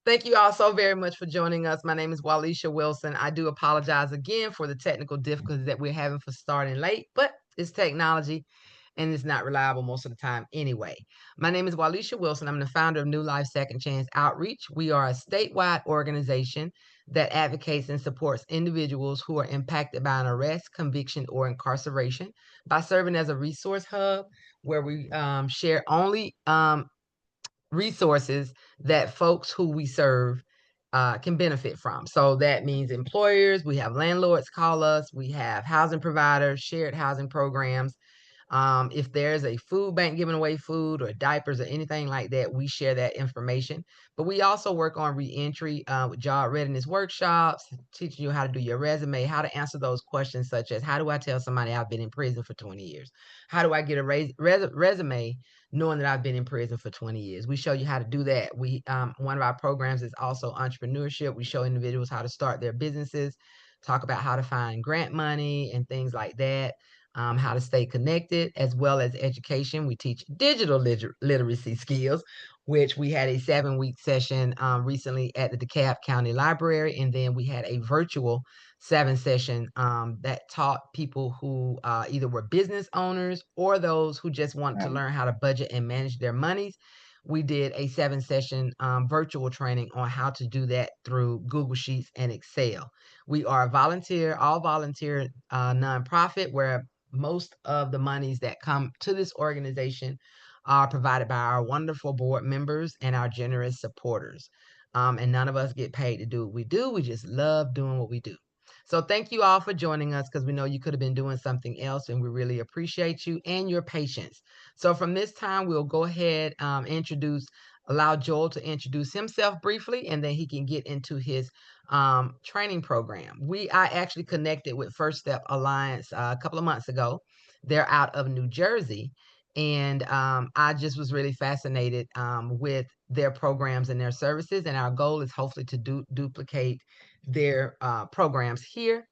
Thank you all so very much for joining us. My name is Walisha Wilson. I do apologize again for the technical difficulties that we're having for starting late, but it's technology and it's not reliable most of the time anyway. My name is Walisha Wilson. I'm the founder of NewLife-Second Chance Outreach. We are a statewide organization that advocates and supports individuals who are impacted by an arrest, conviction, or incarceration by serving as a resource hub where we share only resources that folks who we serve can benefit from. So that means employers, we have landlords call us, we have housing providers, shared housing programs. If there's a food bank giving away food or diapers or anything like that, we share that information. But we also work on reentry with job readiness workshops, teaching you how to do your resume, how to answer those questions such as, how do I tell somebody I've been in prison for 20 years? How do I get a resume knowing that I've been in prison for 20 years? We show you how to do that. One of our programs is also entrepreneurship. We show individuals how to start their businesses, talk about how to find grant money and things like that. How to stay connected, as well as education. We teach digital literacy skills, which we had a 7-week session recently at the DeKalb County Library. And then we had a virtual 7 session that taught people who either were business owners or those who just want to learn how to budget and manage their monies. We did a 7 session virtual training on how to do that through Google Sheets and Excel. We are a all volunteer nonprofit where most of the monies that come to this organization are provided by our wonderful board members and our generous supporters. And none of us get paid to do what we do. We just love doing what we do. So thank you all for joining us, because we know you could have been doing something else, and we really appreciate you and your patience. So from this time, we'll go ahead allow Joel to introduce himself briefly, and then he can get into his training program. I actually connected with First Step Alliance a couple of months ago. They're out of New Jersey. And I just was really fascinated with their programs and their services. And our goal is hopefully to duplicate their programs here,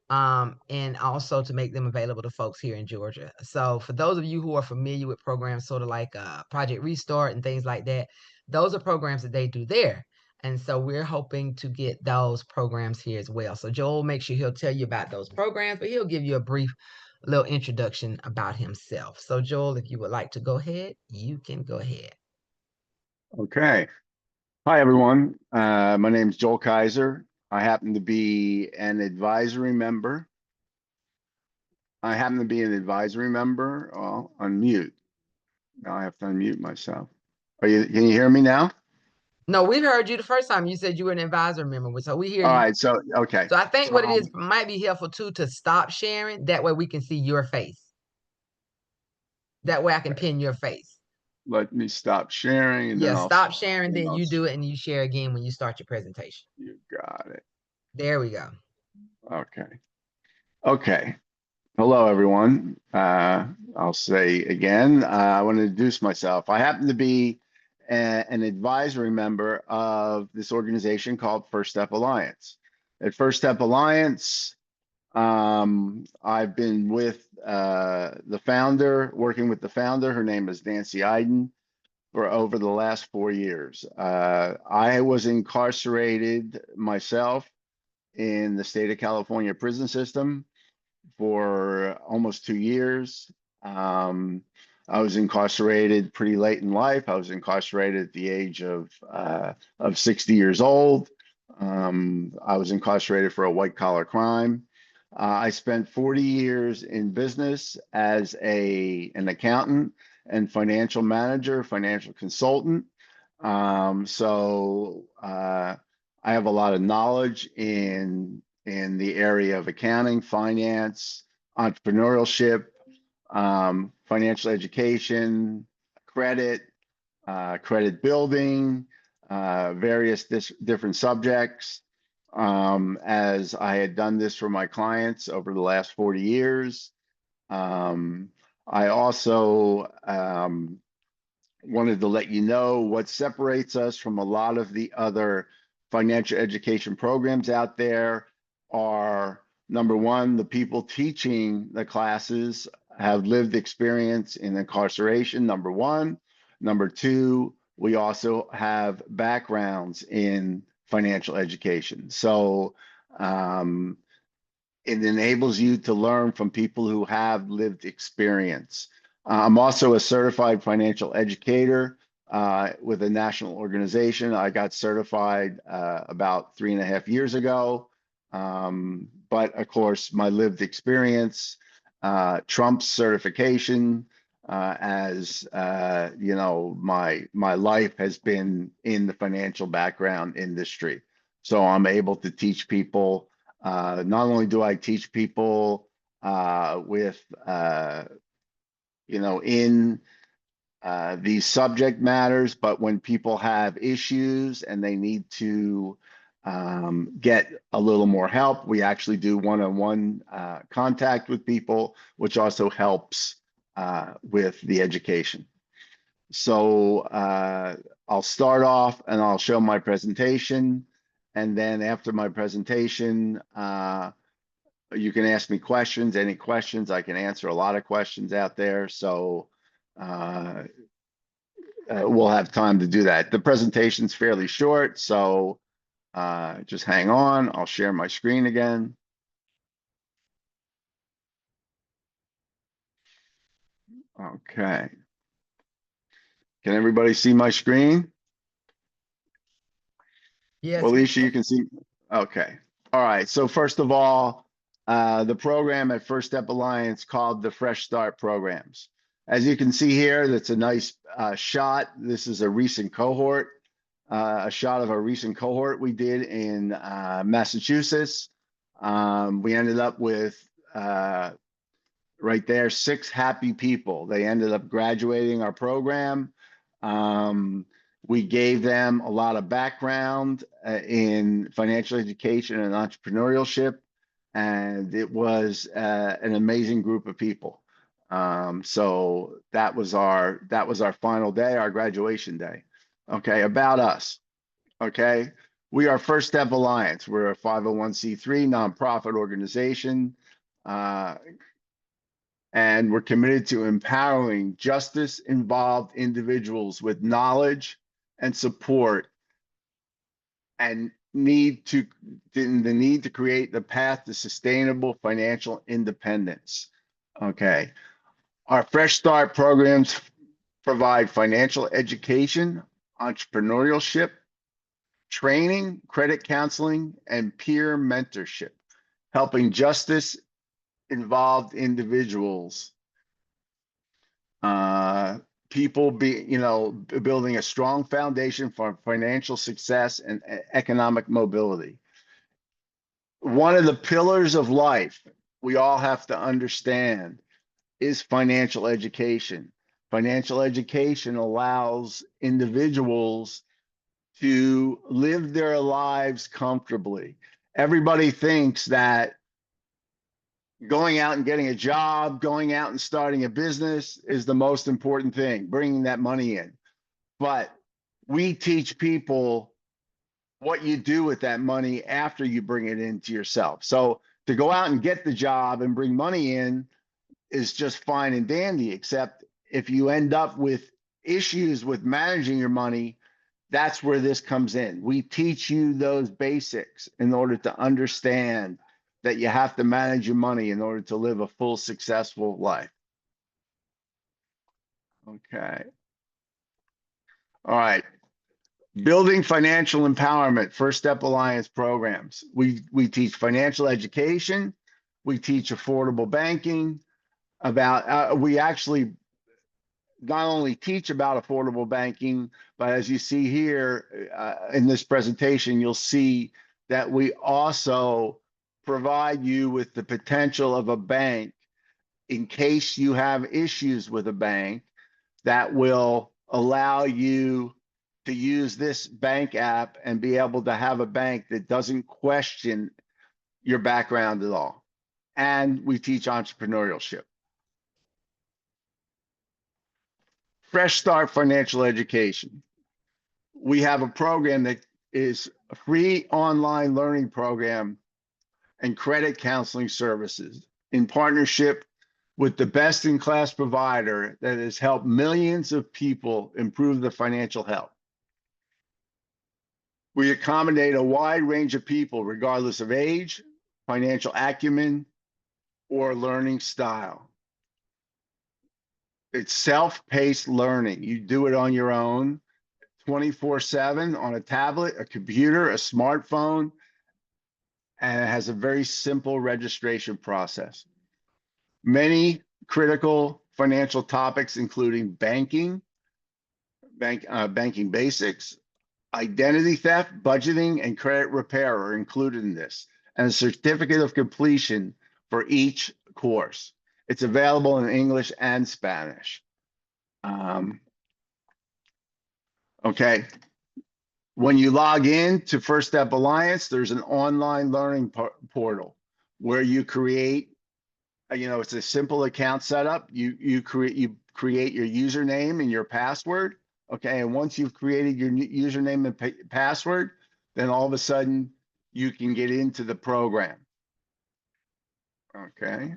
and also to make them available to folks here in Georgia. So for those of you who are familiar with programs sort of like Project Restart and things like that, those are programs that they do there. And so we're hoping to get those programs here as well. So Joel, make sure he'll tell you about those programs, but he'll give you a brief little introduction about himself. So Joel, if you would like to go ahead, you can go ahead. Okay. Hi, everyone. My name is Joel Kaiser. I happen to be an advisory member. Oh, unmute. Now I have to unmute myself. Can you hear me now? No, we heard you the first time. You said you were an advisor member, so we hear All you. right. So, okay. So I think what it is might be helpful too to stop sharing. That way we can see your face. That way I can pin your face. Let me stop sharing. And yeah, then I'll stop sharing, then you do it and you share again when you start your presentation. You got it. There we go. Okay. Okay. Hello, everyone. I'll say again, I want to introduce myself. I happen to be an advisory member of this organization called First Step Alliance. At First Step Alliance, I've been with the founder, working with the founder. Her name is Nancy Iden, for over the last 4 years. I was incarcerated myself in the state of California prison system for almost 2 years. I was incarcerated pretty late in life. I was incarcerated at the age of 60 years old. I was incarcerated for a white collar crime. I spent 40 years in business as an accountant and financial manager, financial consultant. So I have a lot of knowledge in the area of accounting, finance, entrepreneurship, financial education, credit, credit building, various different subjects. As I had done this for my clients over the last 40 years. I also wanted to let you know what separates us from a lot of the other financial education programs out there are, number one, the people teaching the classes have lived experience in incarceration, number one. Number two, we also have backgrounds in financial education. So it enables you to learn from people who have lived experience. I'm also a certified financial educator with a national organization. I got certified about 3.5 years ago. But of course, my lived experience trumps certification, as you know, my life has been in the financial background industry. So I'm able to teach people. Not only do I teach people with you know, in these subject matters, but when people have issues and they need to get a little more help, we actually do one-on-one contact with people, which also helps with the education. So I'll start off and I'll show my presentation. And then after my presentation, you can ask me questions, any questions. I can answer a lot of questions out there. So we'll have time to do that. The presentation's fairly short, so just hang on. I'll share my screen again. Okay. Can everybody see my screen? Yes. Well, Alicia, you can see. Okay. All right. So first of all, the program at First Step Alliance called the Fresh Start programs. As you can see here, that's a nice shot. This is a recent cohort, a shot of a recent cohort we did in Massachusetts. We ended up with right there 6 happy people. They ended up graduating our program. We gave them a lot of background in financial education and entrepreneurship, and it was an amazing group of people. So that was our final day, our graduation day. Okay, about us. Okay, we are First Step Alliance. We're a 501c3 nonprofit organization. And we're committed to empowering justice-involved individuals with knowledge and support, and the need to create the path to sustainable financial independence. Okay. Our Fresh Start programs provide financial education, entrepreneurship, training, credit counseling, and peer mentorship, helping justice-involved individuals, people building a strong foundation for financial success and economic mobility. One of the pillars of life we all have to understand is financial education. Financial education allows individuals to live their lives comfortably. Everybody thinks that going out and getting a job, going out and starting a business is the most important thing, bringing that money in. But we teach people what you do with that money after you bring it into yourself. So to go out and get the job and bring money in is just fine and dandy, except if you end up with issues with managing your money, that's where this comes in. We teach you those basics in order to understand that you have to manage your money in order to live a full, successful life. Okay. All right. Building financial empowerment, First Step Alliance programs. We teach financial education. We teach affordable banking. We actually not only teach about affordable banking, but as you see here in this presentation, you'll see that we also provide you with the potential of a bank in case you have issues with a bank that will allow you to use this bank app and be able to have a bank that doesn't question your background at all. And we teach entrepreneurship. Fresh Start Financial Education. We have a program that is a free online learning program and credit counseling services in partnership with the best-in-class provider that has helped millions of people improve their financial health. We accommodate a wide range of people, regardless of age, financial acumen, or learning style. It's self-paced learning. You do it on your own, 24/7 on a tablet, a computer, a smartphone, and it has a very simple registration process. Many critical financial topics, including banking basics, identity theft, budgeting, and credit repair are included in this, and a certificate of completion for each course. It's available in English and Spanish. Okay. When you log in to First Step Alliance, there's an online learning portal where you create, it's a simple account setup. You create your username and your password. Okay, and once you've created your username and password, then all of a sudden you can get into the program. Okay.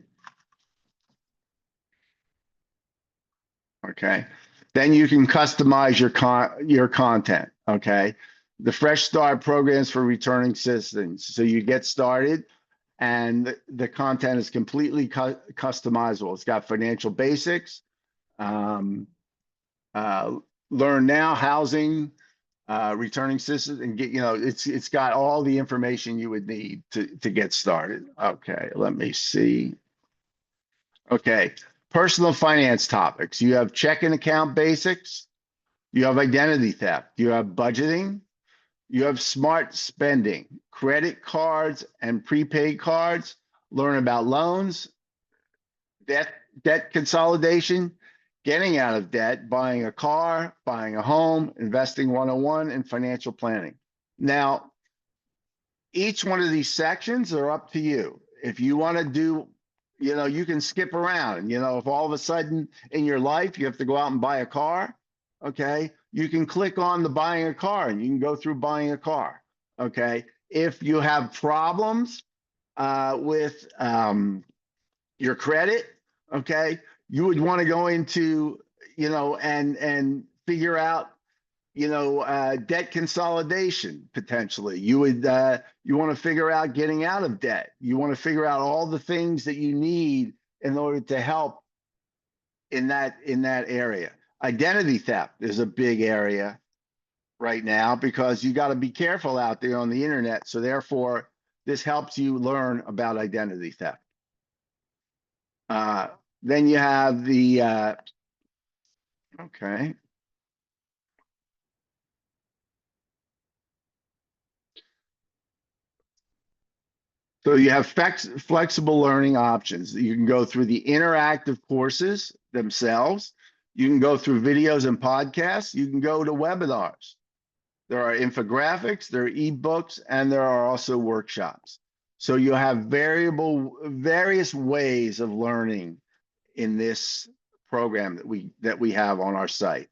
Okay. Then you can customize your content. Okay. The Fresh Start programs for returning citizens. So you get started, and the content is completely customizable. It's got financial basics, learn now, housing, returning citizens, and it's got all the information you would need to get started. Okay, let me see. Okay, personal finance topics. You have checking account basics. You have identity theft. You have budgeting. You have smart spending, credit cards and prepaid cards. Learn about loans, debt consolidation, getting out of debt, buying a car, buying a home, investing 101, and financial planning. Now, each one of these sections are up to you. If you want to do, you can skip around. If all of a sudden in your life you have to go out and buy a car, okay, you can click on the buying a car and you can go through buying a car. Okay. If you have problems with your credit, okay, you would want to go into, and figure out, debt consolidation potentially. You want to figure out getting out of debt. You want to figure out all the things that you need in order to help in that area. Identity theft is a big area right now because you got to be careful out there on the internet. So therefore, this helps you learn about identity theft. Then you have the, okay. So you have flexible learning options. You can go through the interactive courses themselves. You can go through videos and podcasts. You can go to webinars. There are infographics, there are ebooks, and there are also workshops. So you have various ways of learning in this program that we have on our site.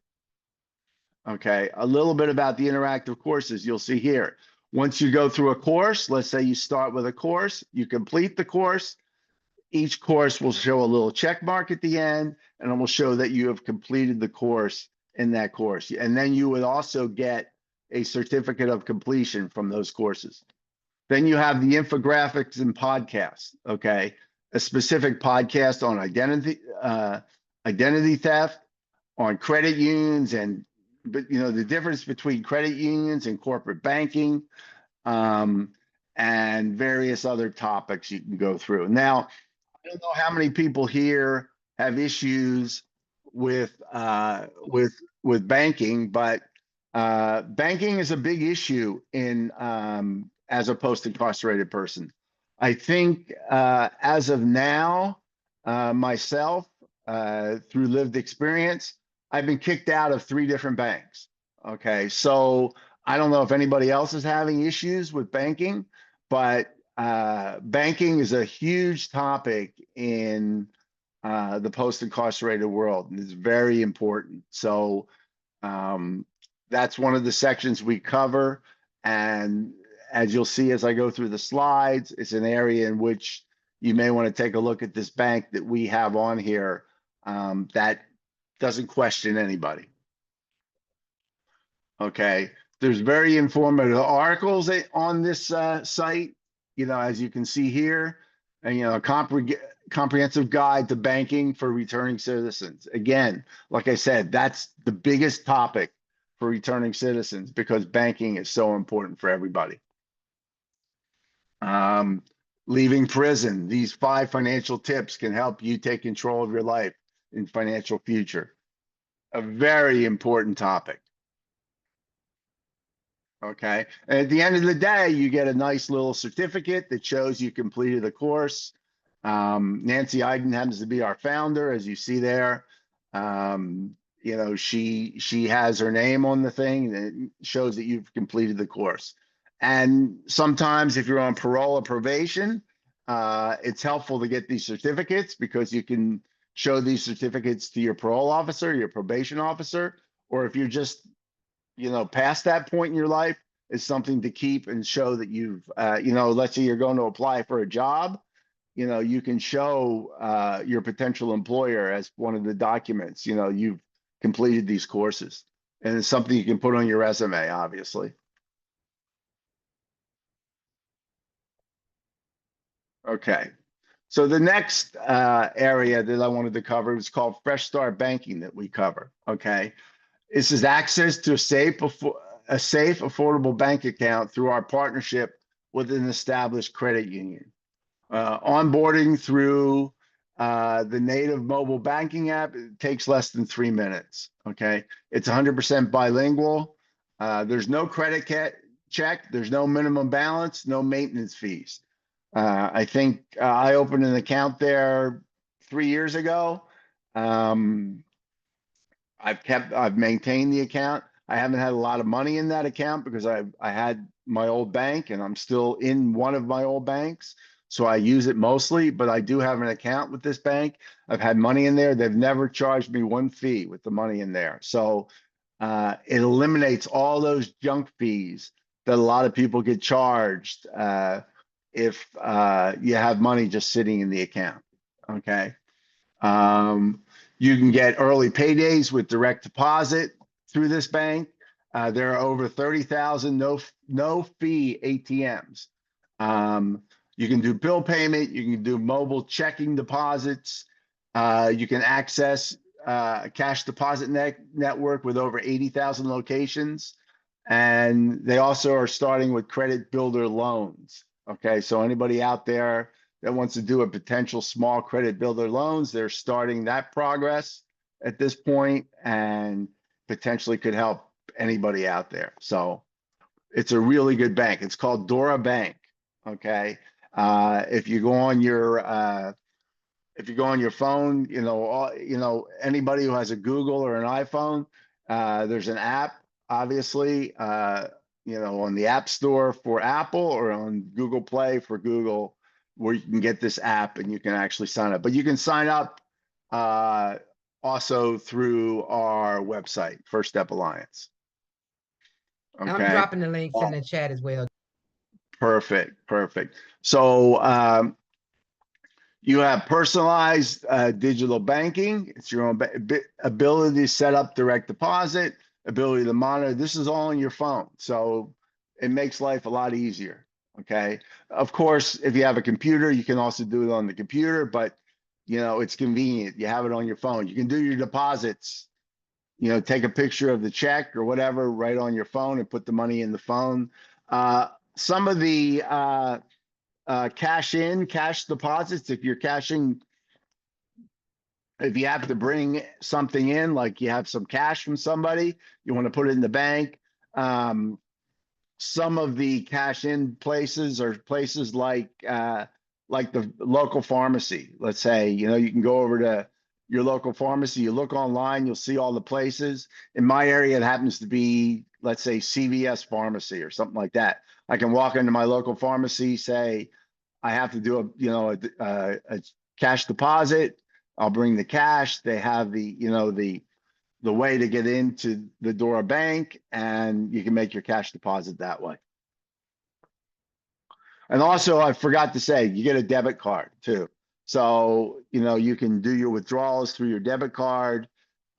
Okay, a little bit about the interactive courses you'll see here. Once you go through a course, let's say you start with a course, you complete the course, each course will show a little check mark at the end, and it will show that you have completed the course in that course. And then you would also get a certificate of completion from those courses. Then you have the infographics and podcasts, okay? A specific podcast on identity theft, on credit unions, but the difference between credit unions and corporate banking, and various other topics you can go through. Now, I don't know how many people here have issues with banking, but banking is a big issue in as a post-incarcerated person. I think as of now, myself, through lived experience, I've been kicked out of 3 different banks. Okay, so I don't know if anybody else is having issues with banking, but banking is a huge topic in the post-incarcerated world, and it's very important. So that's one of the sections we cover, and as you'll see as I go through the slides, it's an area in which you may want to take a look at this bank that we have on here that doesn't question anybody. Okay, There's very informative articles on this site, as you can see here, and, a comprehensive guide to banking for returning citizens. Again, like I said, that's the biggest topic for returning citizens because banking is so important for everybody. Leaving prison, these 5 financial tips can help you take control of your life and financial future. A very important topic. Okay. And at the end of the day, you get a nice little certificate that shows you completed the course. Nancy Iden happens to be our founder, as you see there. She has her name on the thing that shows that you've completed the course. And sometimes if you're on parole or probation, it's helpful to get these certificates because you can show these certificates to your parole officer, your probation officer, or if you're just past that point in your life, is something to keep and show that you've, let's say you're going to apply for a job, you can show your potential employer as one of the documents, you've completed these courses. And it's something you can put on your resume, obviously. Okay. So the next area that I wanted to cover is called Fresh Start Banking that we cover. Okay. This is access to a safe, affordable bank account through our partnership with an established credit union. Onboarding through the native mobile banking app, it takes less than 3 minutes. Okay, it's 100% bilingual. There's no credit check. There's no minimum balance, no maintenance fees. I think I opened an account there 3 years ago. I've maintained the account. I haven't had a lot of money in that account because I had my old bank and I'm still in one of my old banks. So I use it mostly, but I do have an account with this bank. I've had money in there. They've never charged me one fee with the money in there. So it eliminates all those junk fees that a lot of people get charged if you have money just sitting in the account. Okay. You can get early paydays with direct deposit through this bank. There are over 30,000 no fee ATMs. You can do bill payment. You can do mobile checking deposits. You can access a cash deposit network with over 80,000 locations. And they also are starting with credit builder loans. Okay, so anybody out there that wants to do a potential small credit builder loans, they're starting that progress at this point and potentially could help anybody out there. So it's a really good bank. It's called Dora Bank. Okay. If you go on your phone, anybody who has a Google or an iPhone, there's an app, obviously, on the App Store for Apple or on Google Play for Google, where you can get this app and you can actually sign up. But you can sign up also through our website, First Step Alliance. Okay. I'm dropping the links in the chat as well. Perfect. So you have personalized digital banking. It's your own ability to set up direct deposit, ability to monitor. This is all on your phone. So it makes life a lot easier. Okay. Of course, if you have a computer, you can also do it on the computer, but it's convenient. You have it on your phone. You can do your deposits, take a picture of the check or whatever right on your phone and put the money in the phone. Some of the cash deposits, if you have to bring something in, like you have some cash from somebody, you want to put it in the bank. Some of the cash in places are places like the local pharmacy. Let's say, you can go over to your local pharmacy, you look online, you'll see all the places. In my area, it happens to be, let's say, CVS pharmacy or something like that. I can walk into my local pharmacy, say, I have to do a cash deposit. I'll bring the cash. They have the way to get into the Dora Bank, and you can make your cash deposit that way. And also, I forgot to say, you get a debit card too. So, you can do your withdrawals through your debit card.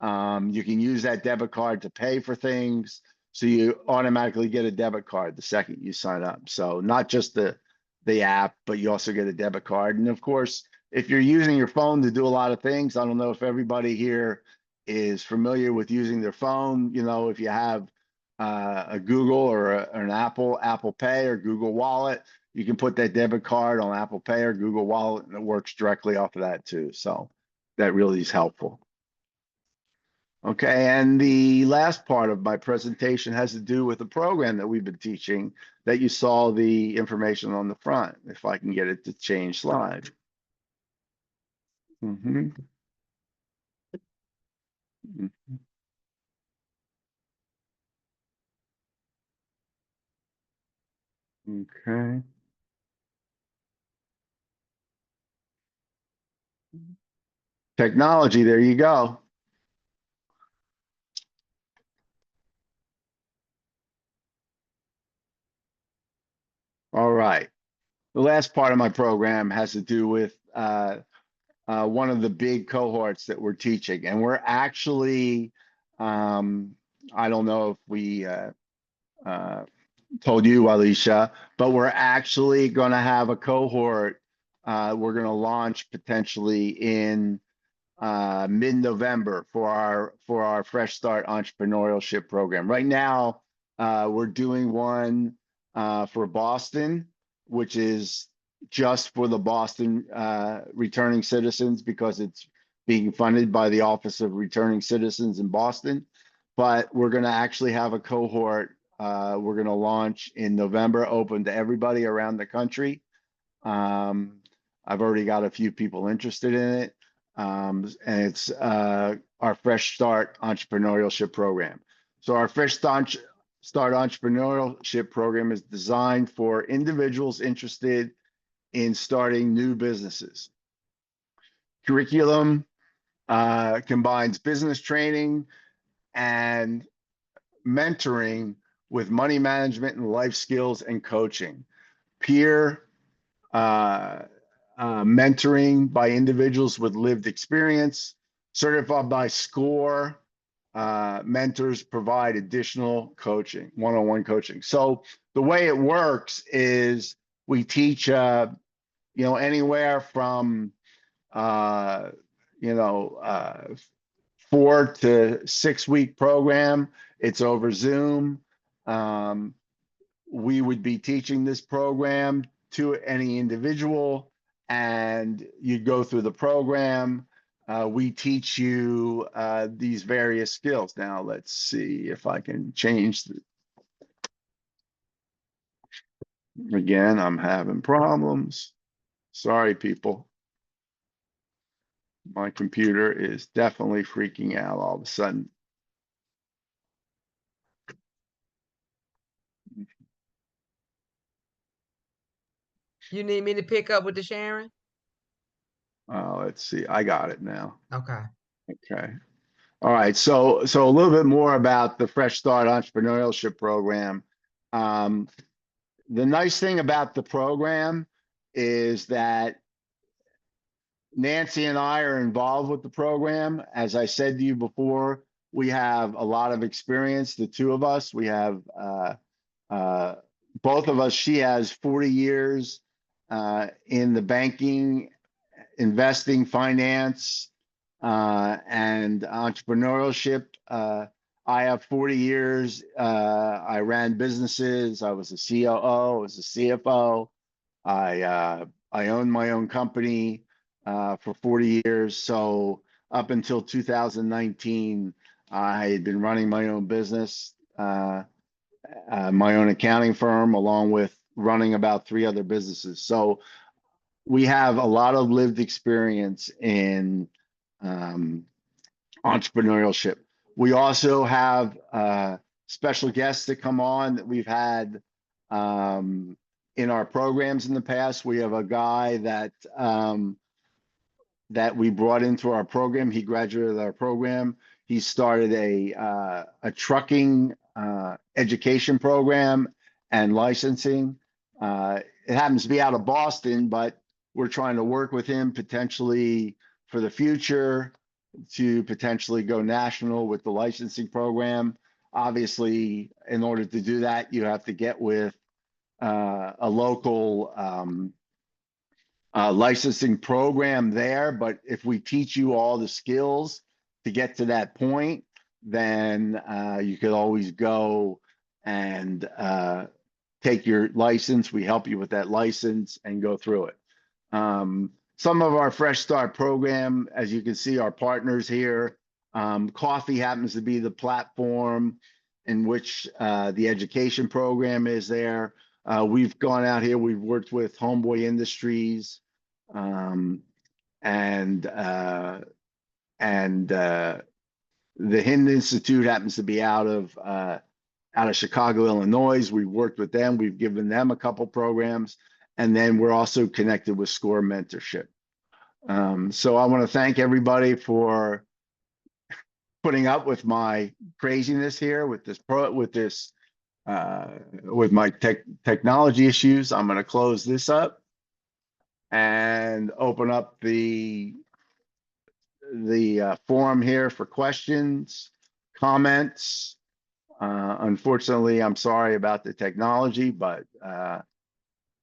You can use that debit card to pay for things. So you automatically get a debit card the second you sign up. So not just the app, but you also get a debit card. And of course, if you're using your phone to do a lot of things, I don't know if everybody here is familiar with using their phone. You know, if you have a Google or an Apple Pay or Google Wallet, you can put that debit card on Apple Pay or Google Wallet, and it works directly off of that too. So that really is helpful. Okay, and the last part of my presentation has to do with the program that we've been teaching that you saw the information on the front, if I can get it to change slide. Mhm. Okay. Technology, there you go. All right. The last part of my program has to do with one of the big cohorts that we're teaching. And we're actually, I don't know if we uh, told you, Alicia, but we're actually going to have a cohort. We're going to launch potentially in mid-November for our Fresh Start Entrepreneurship program. Right now, we're doing one for Boston, which is just for the Boston returning citizens because it's being funded by the Office of Returning Citizens in Boston. But we're going to actually have a cohort we're going to launch in November, open to everybody around the country. I've already got a few people interested in it. And it's our Fresh Start Entrepreneurship Program. So our Fresh Start Entrepreneurship Program is designed for individuals interested in starting new businesses. Curriculum combines business training and mentoring with money management and life skills and coaching. Peer mentoring by individuals with lived experience, certified by SCORE. Mentors provide additional coaching, one-on-one coaching. So the way it works is we teach, anywhere from, 4 to 6 week program. It's over Zoom. We would be teaching this program to any individual, and you'd go through the program. We teach you these various skills. Now, let's see if I can change. Again, I'm having problems. Sorry, people. My computer is definitely freaking out all of a sudden. You need me to pick up with the sharing? Let's see. I got it now. Okay. Okay. All right. So a little bit more about the Fresh Start Entrepreneurship Program. The nice thing about the program is that Nancy and I are involved with the program. As I said to you before, we have a lot of experience. The two of us, we have both of us. She has 40 years in the banking, investing, finance, and entrepreneurship. I have 40 years. I ran businesses. I was a COO. I was a CFO. I owned my own company for 40 years. So up until 2019, I had been running my own business, my own accounting firm, along with running about 3 other businesses. So we have a lot of lived experience in entrepreneurship. We also have special guests that come on that we've had in our programs in the past. We have a guy that we brought into our program. He graduated our program. He started a trucking education program and licensing. It happens to be out of Boston, but we're trying to work with him potentially for the future to potentially go national with the licensing program. Obviously, in order to do that, you have to get with a local licensing program there. But if we teach you all the skills to get to that point, then you could always go and take your license. We help you with that license and go through it. Some of our Fresh Start program, as you can see, our partners here. Coffee happens to be the platform in which the education program is there. We've gone out here, we've worked with Homeboy Industries, and the Hinda Institute happens to be out of Chicago, Illinois. We've worked with them. We've given them a couple programs, and then we're also connected with SCORE Mentorship. So I want to thank everybody for putting up with my craziness here with my technology issues. I'm going to close this up and open up the forum here for questions, comments. Unfortunately, I'm sorry about the technology, but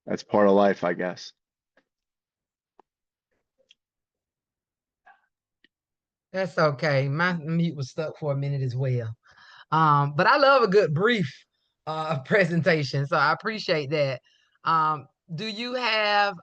that's part of life, I guess. That's okay. My mute was stuck for a minute as well. But I love a good brief presentation, so I appreciate that. Do you have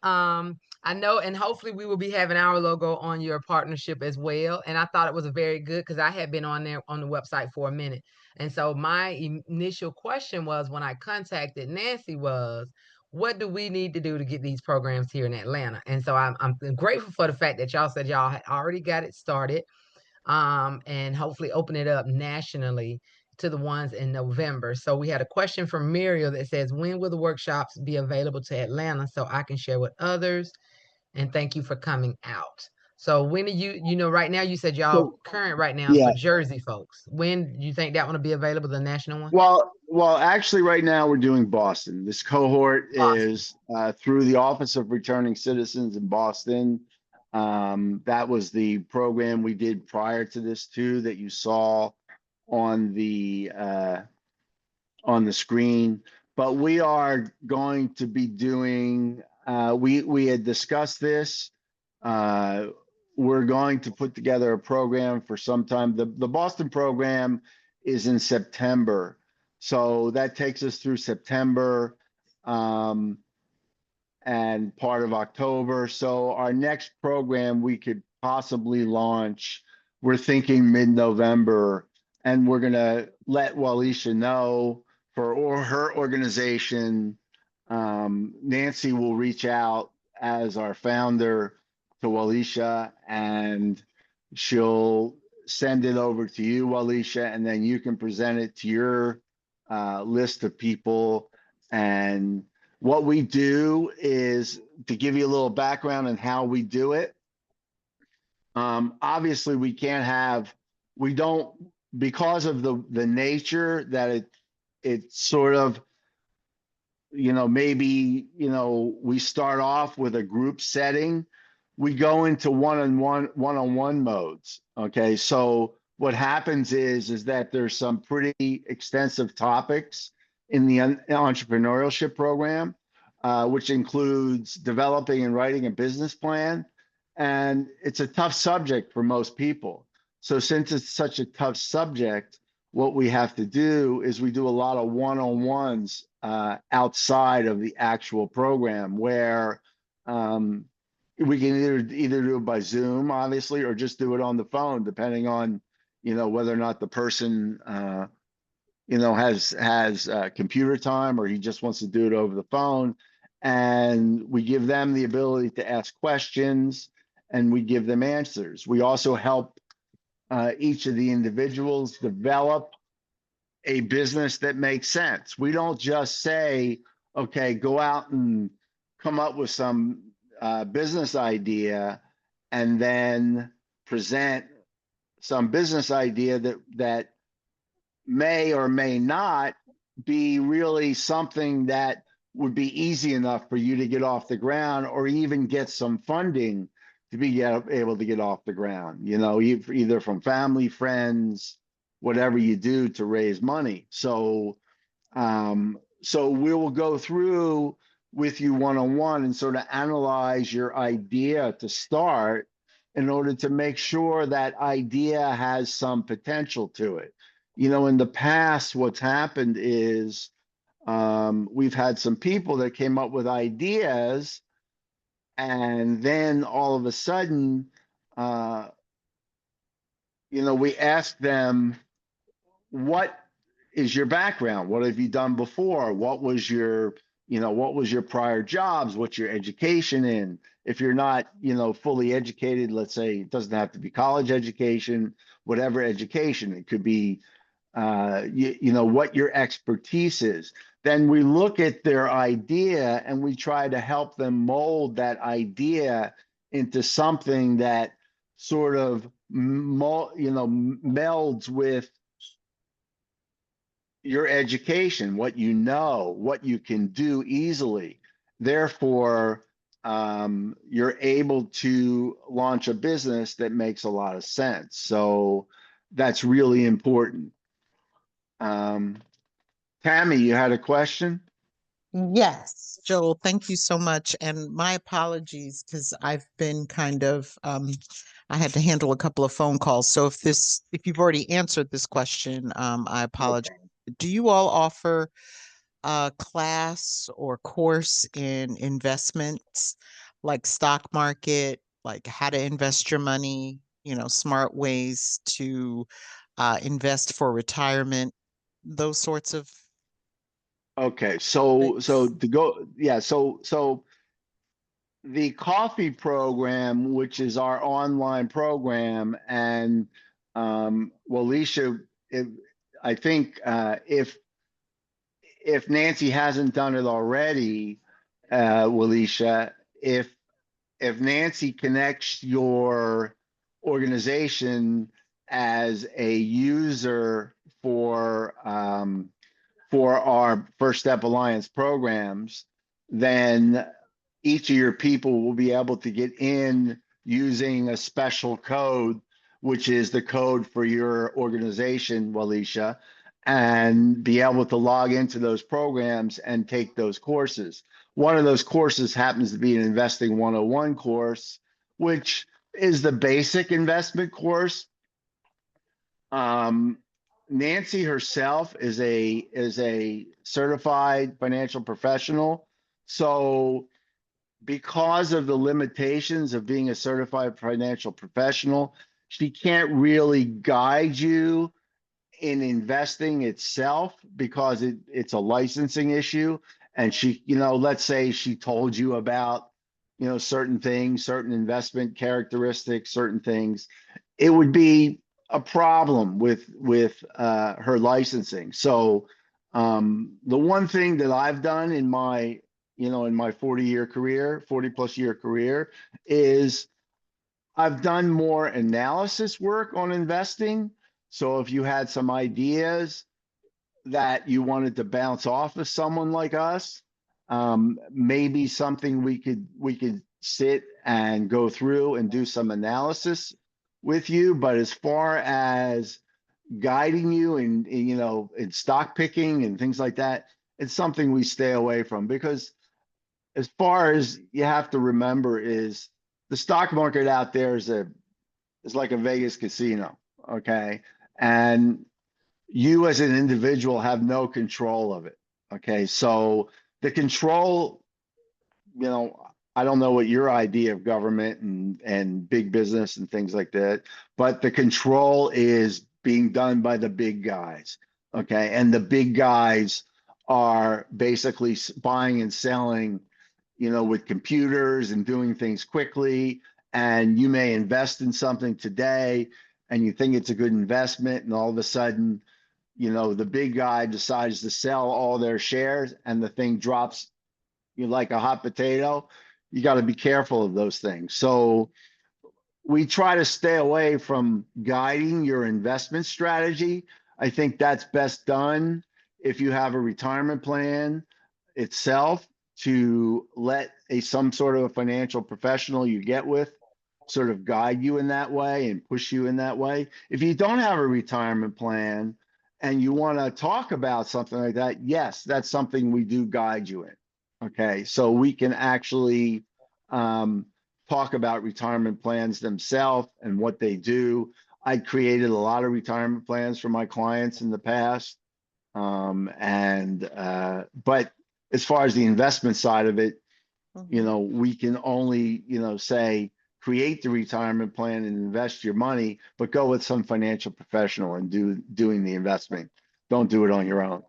I know, and hopefully we will be having our logo on your partnership as well. And I thought it was a very good because I had been on there on the website for a minute. And so my initial question was when I contacted Nancy was, what do we need to do to get these programs here in Atlanta? And so I'm grateful for the fact that y'all said y'all had already got it started, and hopefully open it up nationally to the ones in November. So we had a question from Muriel that says, when will the workshops be available to Atlanta so I can share with others? And thank you for coming out. So when are you, right now you said y'all So current right now is yeah, for Jersey folks. When do you think that one will be available, the national one? well, actually, right now we're doing Boston. This cohort Boston. is through the Office of Returning Citizens in Boston. That was the program we did prior to this too, that you saw on the screen. But we are going to be doing. We had discussed this. Uh, we're going to put together a program for some time. The Boston program is in September, so that takes us through September and part of October. So our next program we could possibly launch, we're thinking mid-November, and we're gonna let Walisha know for her organization. Nancy will reach out as our founder to Walisha, and she'll send it over to you, Walisha, and then you can present it to your list of people. And what we do is, to give you a little background on how we do it. Obviously, we don't, because of the nature that it sort of, maybe, we start off with a group setting. We go into one-on-one modes. Okay. So what happens is that there's some pretty extensive topics in the entrepreneurship program, which includes developing and writing a business plan. And it's a tough subject for most people. So since it's such a tough subject, what we have to do is we do a lot of one-on-ones outside of the actual program, where we can either do it by Zoom, obviously, or just do it on the phone, depending on whether or not the person has computer time, or he just wants to do it over the phone. And we give them the ability to ask questions, and we give them answers. We also help each of the individuals develop a business that makes sense. We don't just say, okay, go out and come up with some business idea and then present some business idea that may or may not be really something that would be easy enough for you to get off the ground, or even get some funding to be able to get off the ground, either from family, friends, whatever you do to raise money. So we will go through with you one-on-one and sort of analyze your idea to start in order to make sure that idea has some potential to it. In the past, what's happened is we've had some people that came up with ideas, and then all of a sudden, uh, we ask them, what is your background? What have you done before? What was your prior jobs? What's your education in? If you're not, fully educated, let's say it doesn't have to be college education, whatever education, it could be, what your expertise is. Then we look at their idea and we try to help them mold that idea into something that sort of, melds with your education, what what you can do easily. Therefore, you're able to launch a business that makes a lot of sense. So that's really important. Tammy, you had a question? Yes, Joel, thank you so much. And my apologies because I've been I had to handle a couple of phone calls. So if you've already answered this question, I apologize. Okay. Do you all offer a class or course in investments like stock market, like how to invest your money, smart ways to invest for retirement, those sorts of Okay. So things? to go, yeah. So the coffee program, which is our online program, and well, Alicia, I think if Nancy hasn't done it already, Walisha, if Nancy connects your organization as a user for our First Step Alliance programs, then each of your people will be able to get in using a special code, which is the code for your organization, Walisha, and be able to log into those programs and take those courses. One of those courses happens to be an Investing 101 course, which is the basic investment course. Um, Nancy herself is a certified financial professional. So because of the limitations of being a certified financial professional, she can't really guide you in investing itself because it's a licensing issue. And she, let's say she told you about, certain things, certain investment characteristics, certain things, it would be a problem with her licensing. So the one thing that I've done in my 40 plus year career is I've done more analysis work on investing. So if you had some ideas that you wanted to bounce off of someone like us, maybe something we could sit and go through and do some analysis with you. But as far as guiding you in stock picking and things like that, it's something we stay away from, because as far as you have to remember is the stock market out there is like a Vegas casino, okay? And you as an individual have no control of it, okay? So the control, I don't know what your idea of government and big business and things like that, but the control is being done by the big guys, okay? And the big guys are basically buying and selling, with computers and doing things quickly. And you may invest in something today and you think it's a good investment, and all of a sudden, the big guy decides to sell all their shares and the thing drops you like a hot potato. You got to be careful of those things. So we try to stay away from guiding your investment strategy. I think that's best done if you have a retirement plan itself, to let some sort of a financial professional you get with sort of guide you in that way and push you in that way. If you don't have a retirement plan and you want to talk about something like that, yes, that's something we do guide you in. Okay, so we can actually talk about retirement plans themselves and what they do. I created a lot of retirement plans for my clients in the past. But as far as the investment side of it, we can only, say, create the retirement plan and invest your money, but go with some financial professional and doing the investment. Don't do it on your own.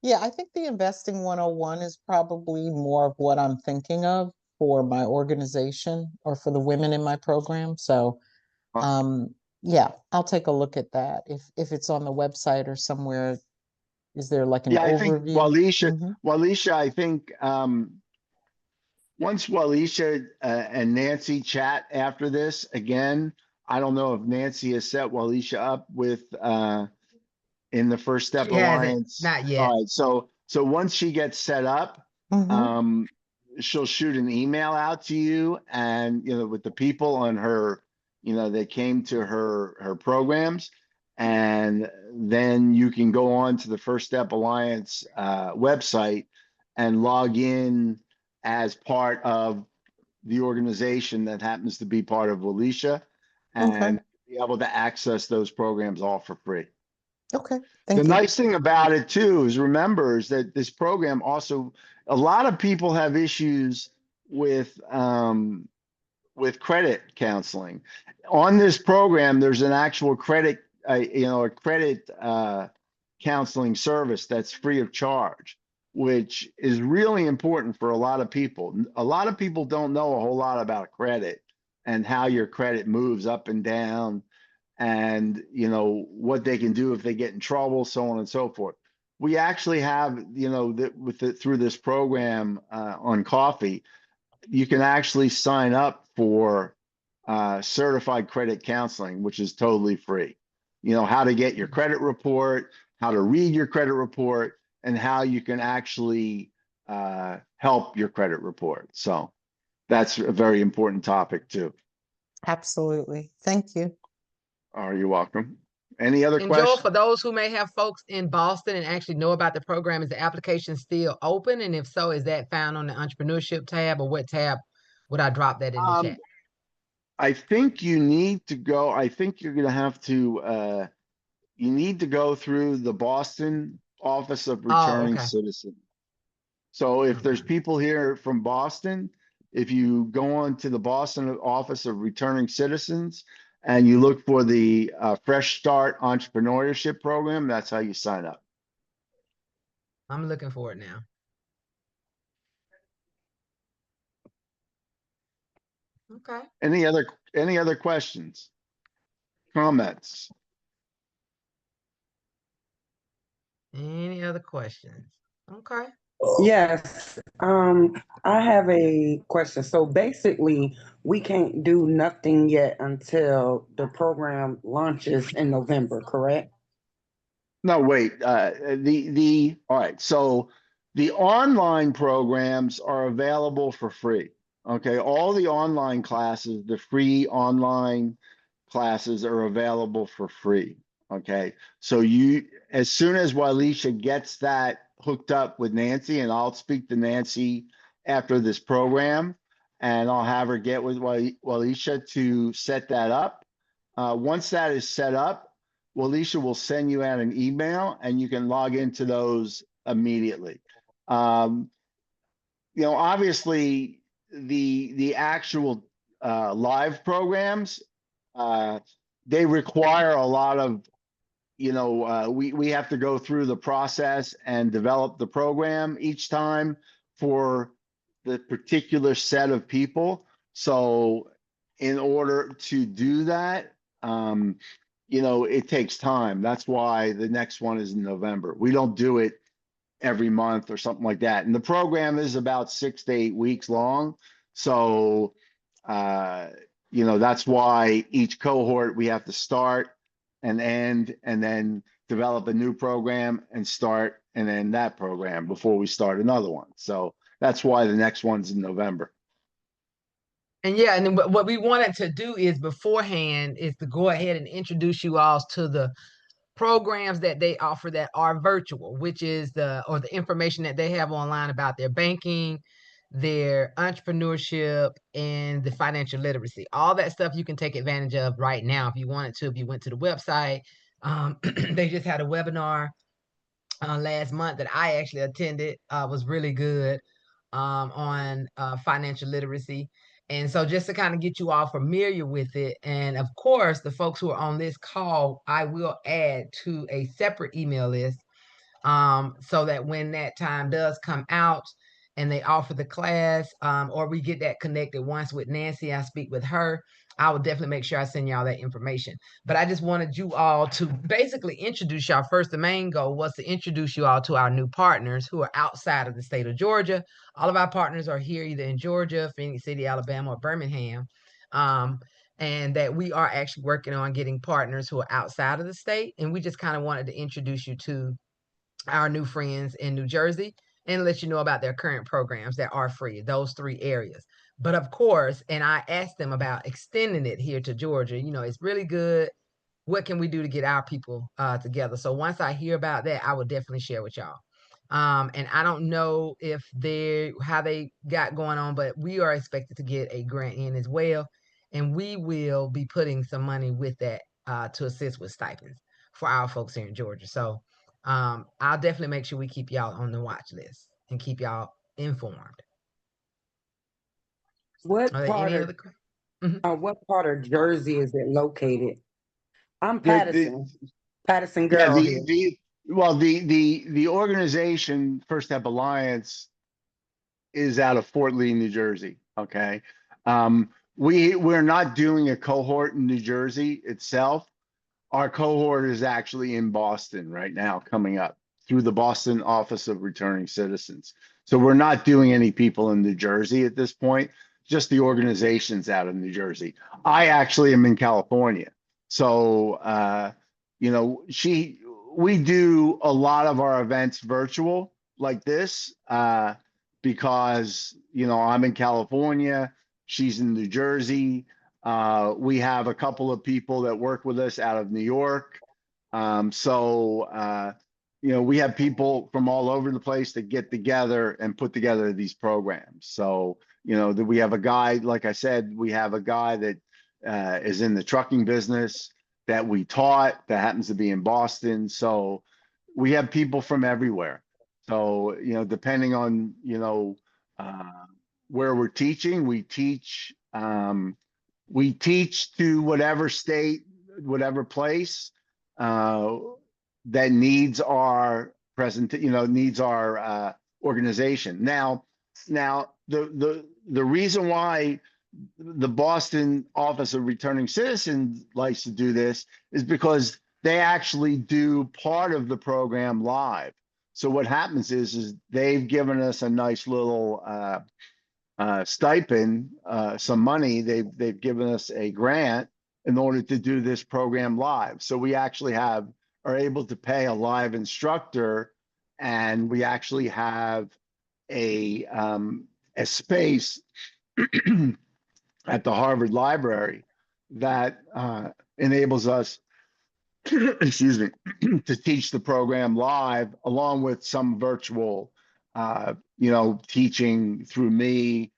Yeah, I think the investing 101 is probably more of what I'm thinking of for my organization or for the women in my program. So, Uh, yeah, I'll take a look at that. If it's on the website or somewhere, is there like an Yeah, I think overview? Walisha, I think once Walisha and Nancy chat after this again, I don't know if Nancy has set Walisha up with in the First Step She hasn't, Alliance. not yet. All right, so once she gets set up, she'll shoot an email out to you, and with the people on her, that came to her programs, and then you can go on to the First Step Alliance website and log in as part of the organization that happens to be part of Alicia, Okay. and be able to access those programs all for free. Okay. The Thank you. nice thing about it too is that this program also, a lot of people have issues with credit counseling. On this program, there's an actual credit, a credit counseling service that's free of charge, which is really important for a lot of people. A lot of people don't know a whole lot about credit and how your credit moves up and down, and what they can do if they get in trouble, so on and so forth. We actually have, through this program on Coffee, you can actually sign up for certified credit counseling, which is totally free. How to get your credit report, how to read your credit report, and how you can actually help your credit report. So that's a very important topic too. Absolutely. Thank you. You're welcome. Any other And Joel, questions? for those who may have folks in Boston and actually know about the program, is the application still open? And if so, is that found on the entrepreneurship tab, or what tab would I drop that in the chat? I think you need to go. I think you're going to have to. You need to go through the Boston Office of Oh, Returning okay. Citizens. So if there's people here from Boston, if you go on to the Boston Office of Returning Citizens and you look for the Fresh Start Entrepreneurship Program, that's how you sign up. I'm looking for it now. Okay. Any other questions? Comments? Any other questions? Okay. Yes, I have a question. So basically, we can't do nothing yet until the program launches in November, correct? No, wait. All right. So the online programs are available for free. Okay, all the online classes, the free online classes are available for free. Okay, so as soon as Walisha gets that hooked up with Nancy, and I'll speak to Nancy after this program, and I'll have her get with Walisha to set that up. Once that is set up, Walisha will send you out an email, and you can log into those immediately. Obviously, the actual live programs, they require a lot of, we have to go through the process and develop the program each time for the particular set of people. So in order to do that, it takes time. That's why the next one is in November. We don't do it every month or something like that. And the program is about 6 to 8 weeks long. So, that's why each cohort we have to start and end, and then develop a new program and start and end that program before we start another one. So that's why the next one's in November. And yeah, and then what we wanted to do is beforehand is to go ahead and introduce you all to the programs that they offer that are virtual, which is the information that they have online about their banking, their entrepreneurship, and the financial literacy. All that stuff you can take advantage of right now if you wanted to, if you went to the website. They just had a webinar last month that I actually attended, was really good, on financial literacy. And so just to kind of get you all familiar with it. And of course, the folks who are on this call, I will add to a separate email list, so that when that time does come out and they offer the class, or we get that connected once with Nancy, I speak with her, I will definitely make sure I send y'all that information. But I just wanted you all to basically introduce y'all. First, the main goal was to introduce you all to our new partners who are outside of the state of Georgia. All of our partners are here either in Georgia, Phoenix City, Alabama, or Birmingham. And that we are actually working on getting partners who are outside of the state. And we just kind of wanted to introduce you to our new friends in New Jersey and let you know about their current programs that are free, those 3 areas. But of course, and I asked them about extending it here to Georgia. It's really good. What can we do to get our people together? So once I hear about that, I will definitely share with y'all. And I don't know if how they got going on, but we are expected to get a grant in as well. And we will be putting some money with that to assist with stipends for our folks here in Georgia. So I'll definitely make sure we keep y'all on the watch list and keep y'all informed. What Are there part any of other? Mhm. what part of Jersey is it located? I'm The Patterson yeah, girl here. the organization First Step Alliance is out of Fort Lee, New Jersey. Okay. We're not doing a cohort in New Jersey itself. Our cohort is actually in Boston right now, coming up through the Boston Office of Returning Citizens. So we're not doing any people in New Jersey at this point, just the organizations out of New Jersey. I actually am in California. So, we do a lot of our events virtual like this, because, I'm in California, she's in New Jersey. We have a couple of people that work with us out of New York. We have people from all over the place that get together and put together these programs. So, that we have a guy, like I said, we have a guy that is in the trucking business that we taught that happens to be in Boston. So we have people from everywhere. So, depending on, uh, where we're teaching, we teach to whatever state, whatever place that needs our needs our organization. Now, the reason why the Boston Office of Returning Citizens likes to do this is because they actually do part of the program live. So what happens is they've given us a nice little stipend, some money. They've given us a grant in order to do this program live. So we actually are able to pay a live instructor, and we actually have a space at the Harvard Library that enables us, excuse me, to teach the program live, along with some virtual, teaching through me,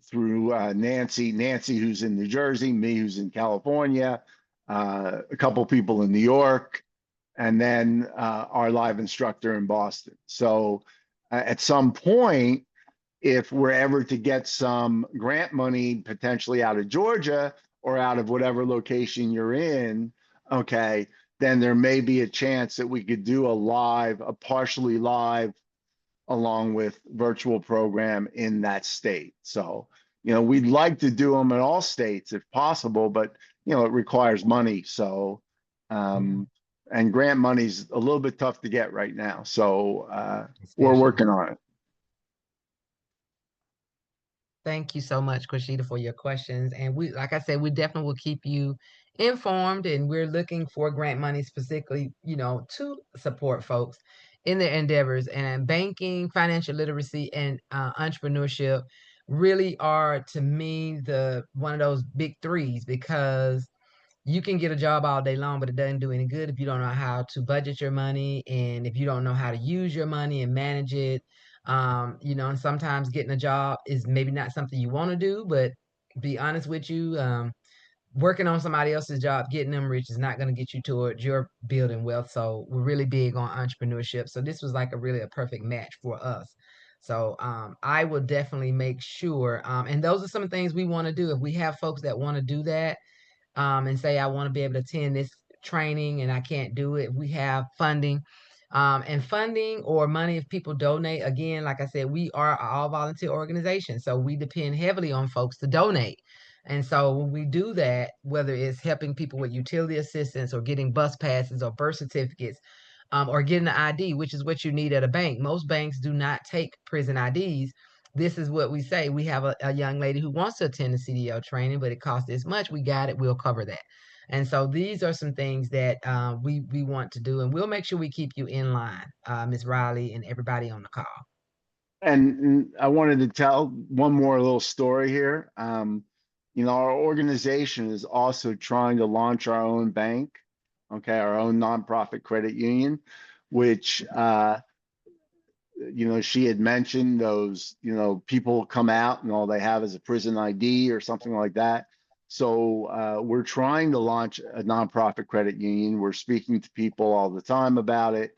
through Nancy, who's in New Jersey, me, who's in California, a couple people in New York, and then our live instructor in Boston. So at some point, if we're ever to get some grant money potentially out of Georgia or out of whatever location you're in, okay, then there may be a chance that we could do a partially live along with virtual program in that state. So, we'd like to do them in all states if possible, but, it requires money. So, and grant money's a little bit tough to get right now. So we're working on it. Thank you so much, Krishita, for your questions. And like I said, we definitely will keep you informed, and we're looking for grant money specifically, to support folks in their endeavors and banking, financial literacy, and entrepreneurship. really are, to me, the one of those big threes, because you can get a job all day long, but it doesn't do any good if you don't know how to budget your money, and if you don't know how to use your money and manage it. And sometimes getting a job is maybe not something you want to do, but be honest with you, working on somebody else's job, getting them rich, is not going to get you towards your building wealth. So we're really big on entrepreneurship. So this was like a perfect match for us. So I will definitely make sure, and those are some things we want to do. If we have folks that want to do that, and say, I want to be able to attend this training and I can't do it, we have funding. And funding or money, if people donate, again, like I said, we are an all volunteer organization. So we depend heavily on folks to donate. And so when we do that, whether it's helping people with utility assistance or getting bus passes or birth certificates, or getting an ID, which is what you need at a bank. Most banks do not take prison IDs. This is what we say. We have a young lady who wants to attend the CDL training, but it costs this much. We got it. We'll cover that. And so these are some things that we want to do, and we'll make sure we keep you in line, Ms. Riley, and everybody on the call. And I wanted to tell one more little story here. Our organization is also trying to launch our own bank, okay, our own nonprofit credit union, which she had mentioned those, people come out and all they have is a prison ID or something like that. So we're trying to launch a nonprofit credit union. We're speaking to people all the time about it.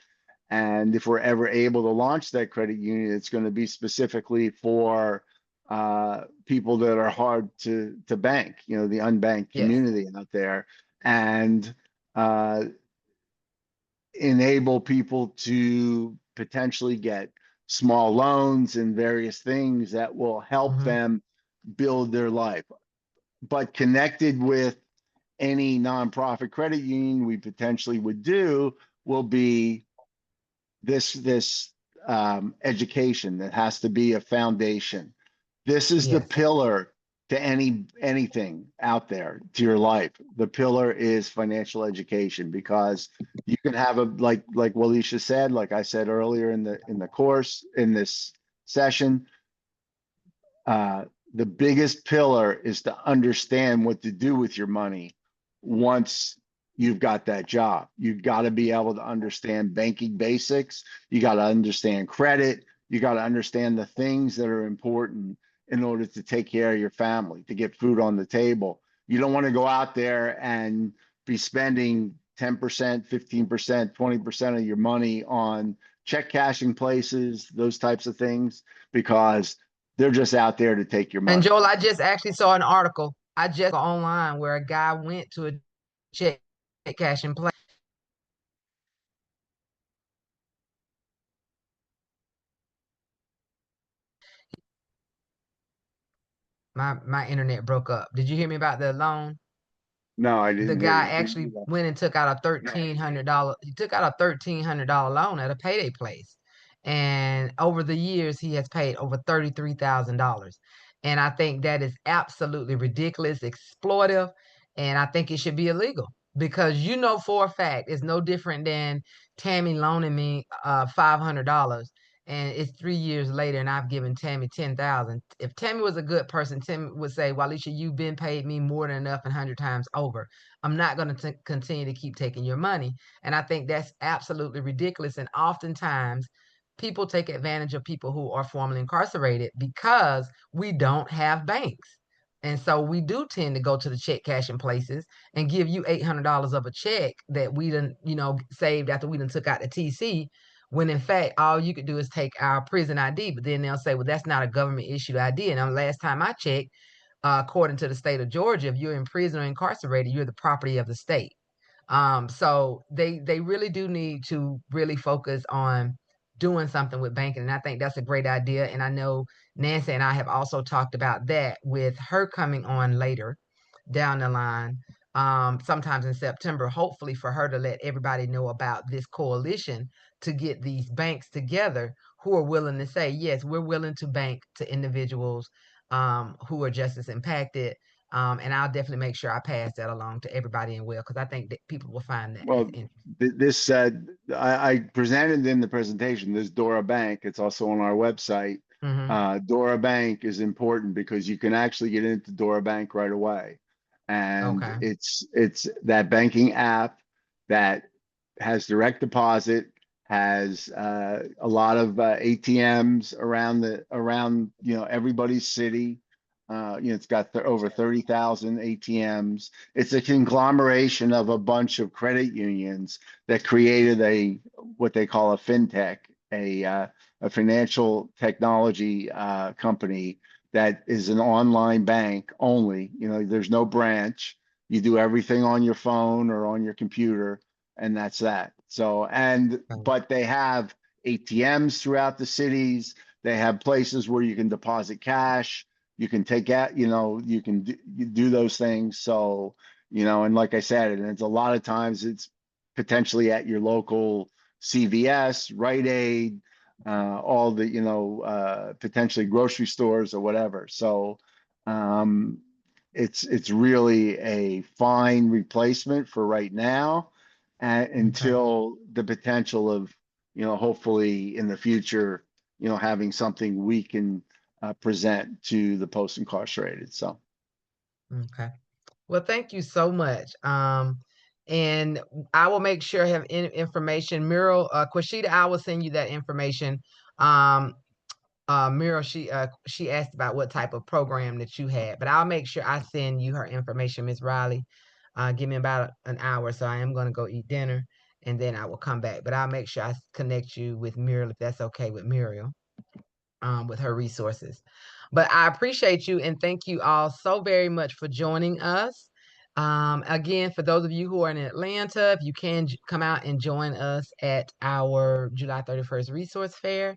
And if we're ever able to launch that credit union, it's going to be specifically for people that are hard to bank, the unbanked Yes. community out there, and enable people to potentially get small loans and various things that will help them build their life. But connected with any nonprofit credit union we potentially would do will be this education that has to be a foundation. This is the Yes. pillar to anything out there, to your life. The pillar is financial education, because you can have like Walisha said, like I said earlier in the course, in this session, the biggest pillar is to understand what to do with your money once you've got that job. You've got to be able to understand banking basics. You got to understand credit. You got to understand the things that are important in order to take care of your family, to get food on the table. You don't want to go out there and be spending 10%, 15%, 20% of your money on check cashing places, those types of things, because they're just out there to take your And money. Joel, I just actually saw an article. I just online where a guy went to a check cashing place. My internet broke up. Did you hear me about the loan? No, I The didn't hear guy you. actually went and took out a $1,300. He took out a $1,300 loan at a payday place, and over the years he has paid over $33,000. And I think that is absolutely ridiculous, exploitive, and I think it should be illegal, because for a fact it's no different than Tammy loaning me $500, and it's 3 years later and I've given Tammy 10,000. If Tammy was a good person, Tammy would say, Walisha, you've been paid me more than enough and 100 times over. I'm not going to continue to keep taking your money. And I think that's absolutely ridiculous. And oftentimes people take advantage of people who are formerly incarcerated because we don't have banks. And so we do tend to go to the check cashing places and give you $800 of a check that we done, saved after we done took out the TC, when in fact all you could do is take our prison ID. But then they'll say, well, that's not a government issued ID. And the last time I checked, according to the state of Georgia, if you're in prison or incarcerated, you're the property of the state. So they really do need to really focus on doing something with banking. And I think that's a great idea. And I know Nancy and I have also talked about that with her coming on later down the line, sometimes in September, hopefully for her to let everybody know about this coalition to get these banks together who are willing to say, yes, we're willing to bank to individuals who are justice impacted. And I'll definitely make sure I pass that along to everybody in because I think that people will find that as Well, interesting. this said, I presented in the presentation, this Dora Bank, it's also on our website. Dora Bank is important because you can actually get into Dora Bank right away. And Okay. it's that banking app that has direct deposit, has a lot of ATMs around everybody's city. It's got over 30,000 ATMs. It's a conglomeration of a bunch of credit unions that created what they call a fintech, a financial technology company that is an online bank only. There's no branch. You do everything on your phone or on your computer, and that's that. But they have ATMs throughout the cities. They have places where you can deposit cash. You can take out, you can do those things. So, and like I said, and it's a lot of times it's potentially at your local CVS, Rite Aid, all the potentially grocery stores or whatever. So it's really a fine replacement for right now, until the potential of hopefully in the future having something we can present to the post-incarcerated. So Okay. Well, thank you so much. And I will make sure I have information. Muriel, Quashida, I will send you that information. Muriel, she asked about what type of program that you had, but I'll make sure I send you her information, Ms. Riley. Give me about an hour, so I am going to go eat dinner, and then I will come back. But I'll make sure I connect you with Muriel if that's okay with Muriel, with her resources. But I appreciate you and thank you all so very much for joining us. Again, for those of you who are in Atlanta, if you can come out and join us at our July 31st resource fair,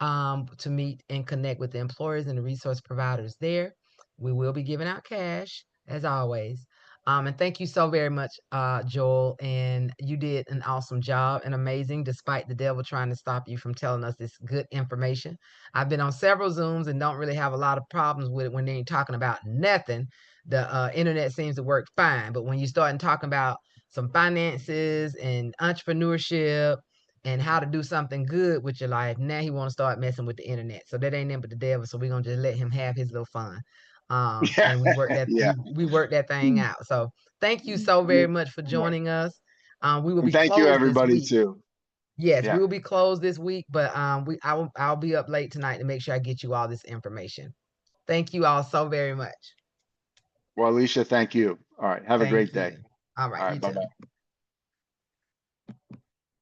to meet and connect with the employers and the resource providers there. We will be giving out cash as always. And thank you so very much, Joel. And you did an awesome job and amazing, despite the devil trying to stop you from telling us this good information. I've been on several Zooms and don't really have a lot of problems with it when they ain't talking about nothing. The internet seems to work fine. But when you start talking about some finances and entrepreneurship and how to do something good with your life, now he want to start messing with the internet. So that ain't nothing but the devil. So we're gonna just let him have his little fun. yeah, And we work that yeah. we work that thing out. So thank you so very much for Yeah. joining us. We will And be thank you closed this everybody week. too. Yes, we Yeah. will be closed this week, but I'll be up late tonight to make sure I get you all this information. Thank you all so very much. Well, Alicia, thank you. All right. Have a great Thank day. you. All All right, right. you Bye too. bye.